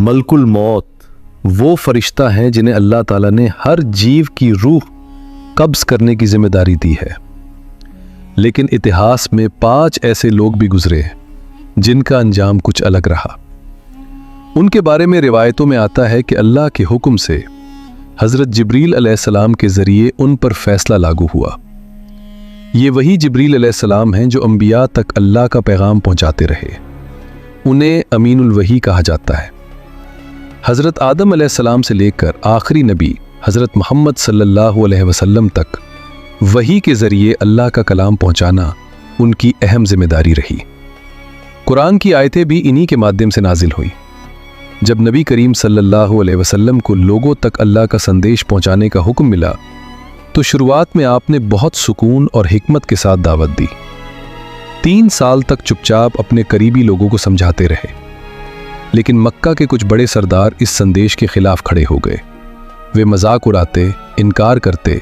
मलकुल मौत वो फरिश्ता हैं जिन्हें अल्लाह ताला ने हर जीव की रूह कब्ज़ करने की जिम्मेदारी दी है। लेकिन इतिहास में 5 ऐसे लोग भी गुजरे जिनका अंजाम कुछ अलग रहा। उनके बारे में रिवायतों में आता है कि अल्लाह के हुक्म से हज़रत जिब्रील अलैहिस्सलाम के ज़रिए उन पर फैसला लागू हुआ। ये वही जिब्रील अलैहिस्सलाम हैं जो अंबिया तक अल्लाह का पैगाम पहुंचाते रहे। उन्हें अमीनुल वही कहा जाता है। हज़रत आदम अलैहिस्सलाम से लेकर आखिरी नबी हज़रत मोहम्मद सल्लल्लाहु अलैहि वसल्लम तक वही के ज़रिए अल्लाह का कलाम पहुंचाना उनकी अहम जिम्मेदारी रही। कुरान की आयतें भी इन्हीं के माध्यम से नाजिल हुई। जब नबी करीम सल्लल्लाहु अलैहि वसल्लम को लोगों तक अल्लाह का संदेश पहुंचाने का हुक्म मिला तो शुरुआत में आपने बहुत सुकून और हिकमत के साथ दावत दी। 3 साल तक चुपचाप अपने करीबी लोगों को समझाते रहे। लेकिन मक्का के कुछ बड़े सरदार इस संदेश के खिलाफ खड़े हो गए। वे मजाक उड़ाते, इनकार करते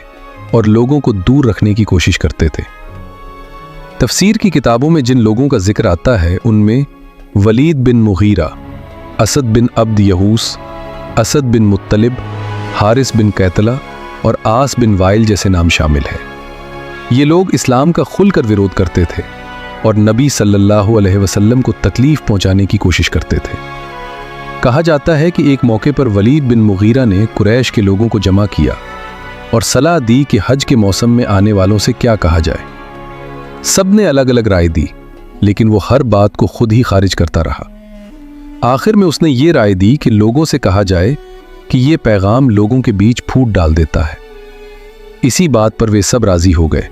और लोगों को दूर रखने की कोशिश करते थे। तफसीर की किताबों में जिन लोगों का जिक्र आता है उनमें वलीद बिन मुगीरा, असद बिन अब्द यहूस, असद बिन मुत्तलिब, हारिस बिन कैतला और आस बिन वाइल जैसे नाम शामिल हैं। ये लोग इस्लाम का खुलकर विरोध करते थे और नबी सल्लल्लाहु अलैहि वसल्लम को तकलीफ पहुंचाने की कोशिश करते थे। कहा जाता है कि एक मौके पर वलीद बिन मुगीरा ने कुरैश के लोगों को जमा किया और सलाह दी कि हज के मौसम में आने वालों से क्या कहा जाए। सब ने अलग अलग राय दी, लेकिन वो हर बात को खुद ही खारिज करता रहा। आखिर में उसने ये राय दी कि लोगों से कहा जाए कि ये पैगाम लोगों के बीच फूट डाल देता है। इसी बात पर वे सब राजी हो गए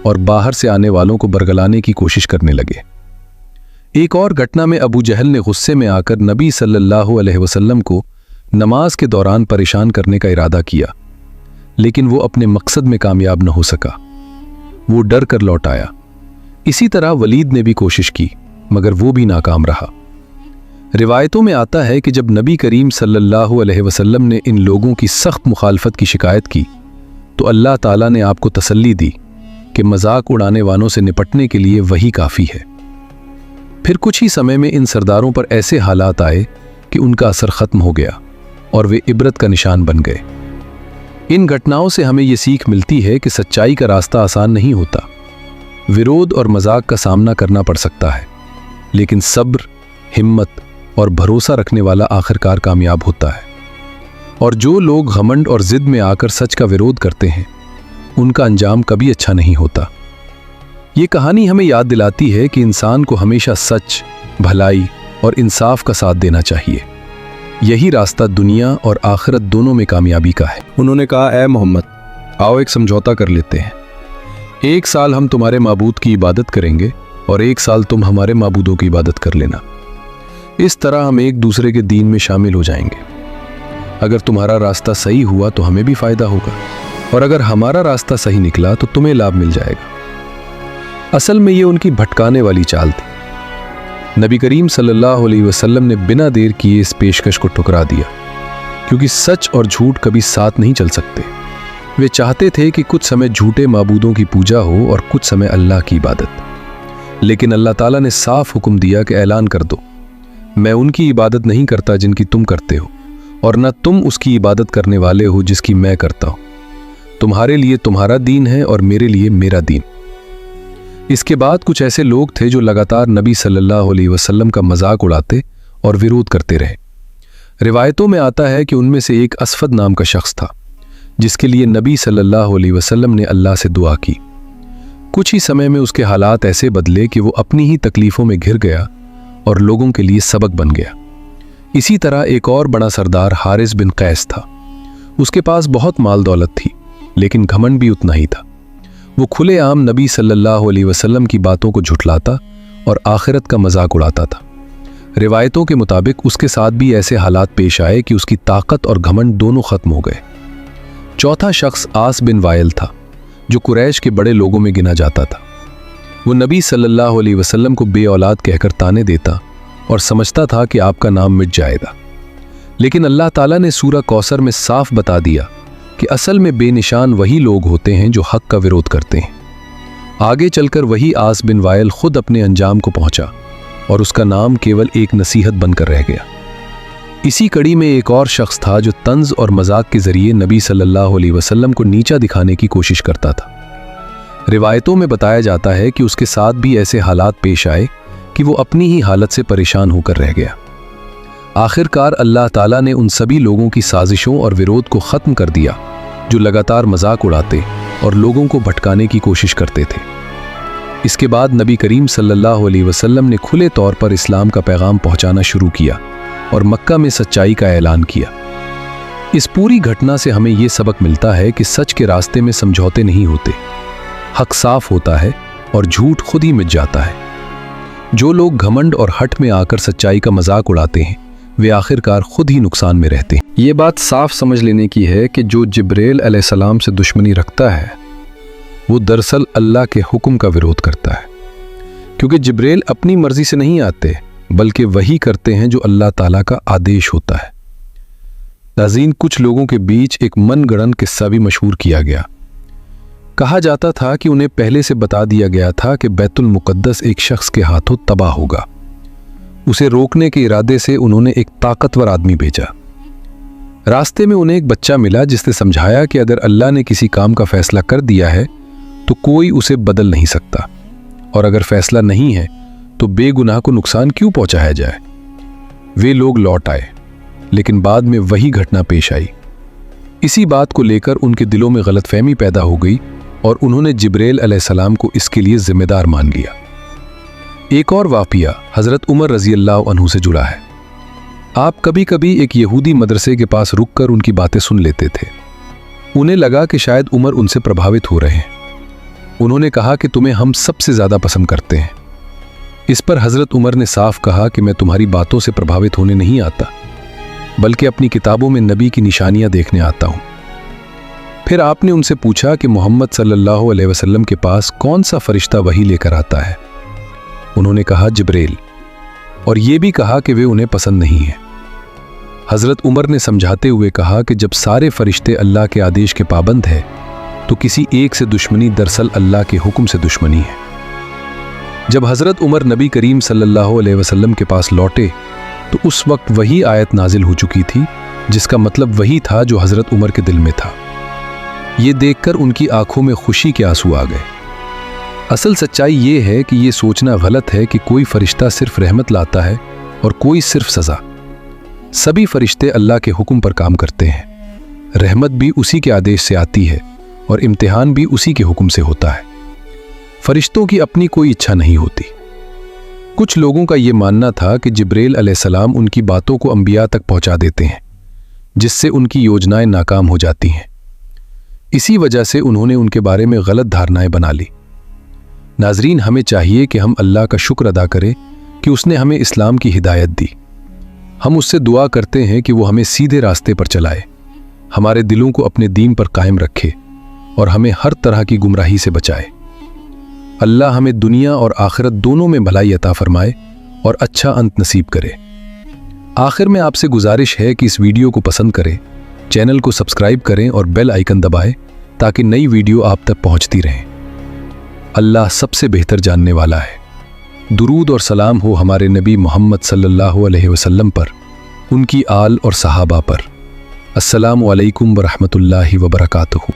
और बाहर से आने वालों को बरगलाने की कोशिश करने लगे। एक और घटना में अबू जहल ने गुस्से में आकर नबी सल्लल्लाहु अलैहि वसल्लम को नमाज के दौरान परेशान करने का इरादा किया, लेकिन वो अपने मकसद में कामयाब न हो सका। वो डर कर लौट आया। इसी तरह वलीद ने भी कोशिश की, मगर वो भी नाकाम रहा। रिवायतों में आता है कि जब नबी करीम सल्लल्लाहु अलैहि वसल्लम ने इन लोगों की सख्त मुखालफत की शिकायत की तो अल्लाह ताला ने आपको तसल्ली दी कि मजाक उड़ाने वालों से निपटने के लिए वही काफ़ी है। फिर कुछ ही समय में इन सरदारों पर ऐसे हालात आए कि उनका असर ख़त्म हो गया और वे इबरत का निशान बन गए। इन घटनाओं से हमें ये सीख मिलती है कि सच्चाई का रास्ता आसान नहीं होता। विरोध और मजाक का सामना करना पड़ सकता है, लेकिन सब्र, हिम्मत और भरोसा रखने वाला आखिरकार कामयाब होता है। और जो लोग घमंड और जिद में आकर सच का विरोध करते हैं उनका अंजाम कभी अच्छा नहीं होता। ये कहानी हमें याद दिलाती है कि इंसान को हमेशा सच, भलाई और इंसाफ का साथ देना चाहिए। यही रास्ता दुनिया और आखिरत दोनों में कामयाबी का है। उन्होंने कहा, ऐ मोहम्मद, आओ एक समझौता कर लेते हैं। 1 साल हम तुम्हारे माबूद की इबादत करेंगे और 1 साल तुम हमारे माबूदों की इबादत कर लेना। इस तरह हम एक दूसरे के दीन में शामिल हो जाएंगे। अगर तुम्हारा रास्ता सही हुआ तो हमें भी फायदा होगा, और अगर हमारा रास्ता सही निकला तो तुम्हें लाभ मिल जाएगा। असल में ये उनकी भटकाने वाली चाल थी। नबी करीम सल्लल्लाहु अलैहि वसल्लम ने बिना देर किए इस पेशकश को ठुकरा दिया, क्योंकि सच और झूठ कभी साथ नहीं चल सकते। वे चाहते थे कि कुछ समय झूठे माबूदों की पूजा हो और कुछ समय अल्लाह की इबादत। लेकिन अल्लाह ताला ने साफ हुक्म दिया कि ऐलान कर दो, मैं उनकी इबादत नहीं करता जिनकी तुम करते हो, और न तुम उसकी इबादत करने वाले हो जिसकी मैं करता हूं। तुम्हारे लिए तुम्हारा दीन है और मेरे लिए मेरा दीन। इसके बाद कुछ ऐसे लोग थे जो लगातार नबी सल्लल्लाहु अलैहि वसल्लम का मजाक उड़ाते और विरोध करते रहे। रिवायतों में आता है कि उनमें से एक असफद नाम का शख्स था, जिसके लिए नबी सल्लल्लाहु अलैहि वसल्लम ने अल्लाह से दुआ की। कुछ ही समय में उसके हालात ऐसे बदले कि वो अपनी ही तकलीफ़ों में घिर गया और लोगों के लिए सबक बन गया। इसी तरह एक और बड़ा सरदार हारिस बिन कैस था। उसके पास बहुत माल दौलत थी, लेकिन घमंड भी उतना ही था। वो खुलेआम नबी सल्लल्लाहु अलैहि वसल्लम की बातों को झुठलाता और आखिरत का मजाक उड़ाता था। रिवायतों के मुताबिक उसके साथ भी ऐसे हालात पेश आए कि उसकी ताकत और घमंड दोनों खत्म हो गए। चौथा शख्स आस बिन वाइल था, जो कुरैश के बड़े लोगों में गिना जाता था। वो नबी सल्लल्लाहु अलैहि वसल्लम को बे औलाद कहकर ताने देता और समझता था कि आपका नाम मिट जाएगा। लेकिन अल्लाह ताला ने सूरह कौसर में साफ बता दिया कि असल में बेनिशान वही लोग होते हैं जो हक का विरोध करते हैं। आगे चलकर वही आस बिन वाइल खुद अपने अंजाम को पहुंचा और उसका नाम केवल एक नसीहत बनकर रह गया। इसी कड़ी में एक और शख्स था जो तंज और मजाक के जरिए नबी सल्लल्लाहु अलैहि वसल्लम को नीचा दिखाने की कोशिश करता था। रिवायतों में बताया जाता है कि उसके साथ भी ऐसे हालात पेश आए कि वो अपनी ही हालत से परेशान होकर रह गया। आखिरकार अल्लाह ताला ने उन सभी लोगों की साजिशों और विरोध को ख़त्म कर दिया जो लगातार मजाक उड़ाते और लोगों को भटकाने की कोशिश करते थे। इसके बाद नबी करीम सल्लल्लाहु अलैहि वसल्लम ने खुले तौर पर इस्लाम का पैगाम पहुंचाना शुरू किया और मक्का में सच्चाई का ऐलान किया। इस पूरी घटना से हमें यह सबक मिलता है कि सच के रास्ते में समझौते नहीं होते, हक साफ होता है और झूठ खुद ही मिट जाता है। जो लोग घमंड और हट में आकर सच्चाई का मजाक उड़ाते हैं वे आखिरकार खुद ही नुकसान में रहते हैं। ये बात साफ समझ लेने की है कि जो जिब्रील अलैहिस्सलाम से दुश्मनी रखता है वो दरअसल अल्लाह के हुक्म का विरोध करता है, क्योंकि जिब्रील अपनी मर्जी से नहीं आते बल्कि वही करते हैं जो अल्लाह ताला का आदेश होता है। नाज़रीन, कुछ लोगों के बीच एक मनगढ़ंत किस्सा भी मशहूर किया गया। कहा जाता था कि उन्हें पहले से बता दिया गया था कि बैतुल मुक़द्दस एक शख्स के हाथों तबाह होगा। उसे रोकने के इरादे से उन्होंने एक ताकतवर आदमी भेजा। रास्ते में उन्हें एक बच्चा मिला जिसने समझाया कि अगर अल्लाह ने किसी काम का फैसला कर दिया है तो कोई उसे बदल नहीं सकता, और अगर फैसला नहीं है तो बेगुनाह को नुकसान क्यों पहुंचाया जाए। वे लोग लौट आए, लेकिन बाद में वही घटना पेश आई। इसी बात को लेकर उनके दिलों में गलतफहमी पैदा हो गई और उन्होंने जिब्रील अलैहिस्सलाम को इसके लिए जिम्मेदार मान लिया। एक और वाक़िया हज़रत उमर रज़ी अल्लाह अन्हु से जुड़ा है। आप कभी कभी एक यहूदी मदरसे के पास रुककर उनकी बातें सुन लेते थे। उन्हें लगा कि शायद उमर उनसे प्रभावित हो रहे हैं। उन्होंने कहा कि तुम्हें हम सबसे ज़्यादा पसंद करते हैं। इस पर हज़रत उमर ने साफ कहा कि मैं तुम्हारी बातों से प्रभावित होने नहीं आता, बल्कि अपनी किताबों में नबी की निशानियां देखने आता हूं। फिर आपने उनसे पूछा कि मोहम्मद सल्लल्लाहु अलैहि वसल्लम के पास कौन सा फरिश्ता वही लेकर आता है। उन्होंने कहा जिब्रील, और ये भी कहा कि वे उन्हें पसंद नहीं है। हज़रत उमर ने समझाते हुए कहा कि जब सारे फरिश्ते अल्लाह के आदेश के पाबंद है तो किसी एक से दुश्मनी दरअसल अल्लाह के हुक्म से दुश्मनी है। जब हज़रत उमर नबी करीम सल्लल्लाहु अलैहि वसल्लम के पास लौटे तो उस वक्त वही आयत नाजिल हो चुकी थी जिसका मतलब वही था जो हज़रत उमर के दिल में था। ये देखकर उनकी आंखों में खुशी के आंसू आ गए। असल सच्चाई ये है कि ये सोचना गलत है कि कोई फरिश्ता सिर्फ रहमत लाता है और कोई सिर्फ सज़ा। सभी फरिश्ते अल्लाह के हुक्म पर काम करते हैं। रहमत भी उसी के आदेश से आती है और इम्तिहान भी उसी के हुक्म से होता है। फरिश्तों की अपनी कोई इच्छा नहीं होती। कुछ लोगों का ये मानना था कि जिब्रील अलैहिस्सलाम उनकी बातों को अंबिया तक पहुंचा देते हैं, जिससे उनकी योजनाएं नाकाम हो जाती हैं। इसी वजह से उन्होंने उनके बारे में गलत धारणाएं बना ली। नाजरीन, हमें चाहिए कि हम अल्लाह का शुक्र अदा करें कि उसने हमें इस्लाम की हिदायत दी। हम उससे दुआ करते हैं कि वो हमें सीधे रास्ते पर चलाए, हमारे दिलों को अपने दीन पर कायम रखे और हमें हर तरह की गुमराही से बचाए। अल्लाह हमें दुनिया और आखिरत दोनों में भलाई अता फरमाए और अच्छा अंत नसीब करे। आखिर में आपसे गुजारिश है कि इस वीडियो को पसंद करें, चैनल को सब्सक्राइब करें और बेल आइकन दबाएं ताकि नई वीडियो आप तक पहुंचती रहें। अल्लाह सबसे बेहतर जानने वाला है। दुरूद और सलाम हो हमारे नबी मोहम्मद सल्लल्लाहु अलैहि वसल्लम पर, उनकी आल और सहाबा पर। अस्सलामु अलैकुम व रहमतुल्लाहि व बरकातुहू।